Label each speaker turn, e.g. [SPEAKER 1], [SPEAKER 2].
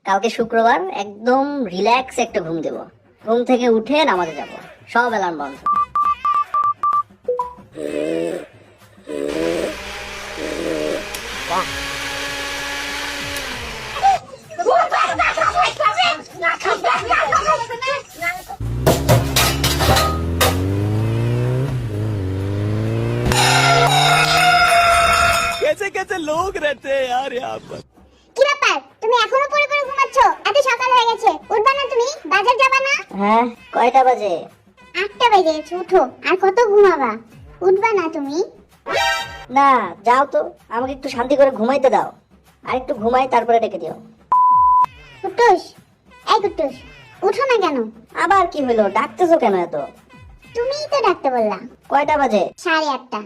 [SPEAKER 1] কালকে শুক্রবার, একদম রিল্যাক্স একটা ঘুম দেব। ঘুম থেকে উঠে নামাজে যাব, সব অ্যালার্ম বন্ধ।
[SPEAKER 2] कैसे कैसे लोग रहते हैं यार यहाँ पर।
[SPEAKER 3] কি ব্যাপার, তুমি এখনো পড়ে পড়ে ঘুমাচ্ছ? এত সকাল হয়ে গেছে, উঠবা না তুমি? বাজার যাবা না?
[SPEAKER 1] হ্যাঁ, কয়টা বাজে?
[SPEAKER 3] 8টা বেজে গেছে, উঠো। আর কত ঘুমাবা? উঠবা না তুমি?
[SPEAKER 1] না, যাও তো, আমাকে একটু শান্তি করে ঘুমাইতে দাও। আর একটু ঘুমাই, তারপরে ডেকে দিও।
[SPEAKER 3] কুট্টুস, এই কুট্টুস, উঠো না কেন?
[SPEAKER 1] আবার কি হলো, ডাকতেছো কেন এত?
[SPEAKER 3] তুমিই তো ডাকতে বললা।
[SPEAKER 1] কয়টা বাজে?
[SPEAKER 3] 8:30।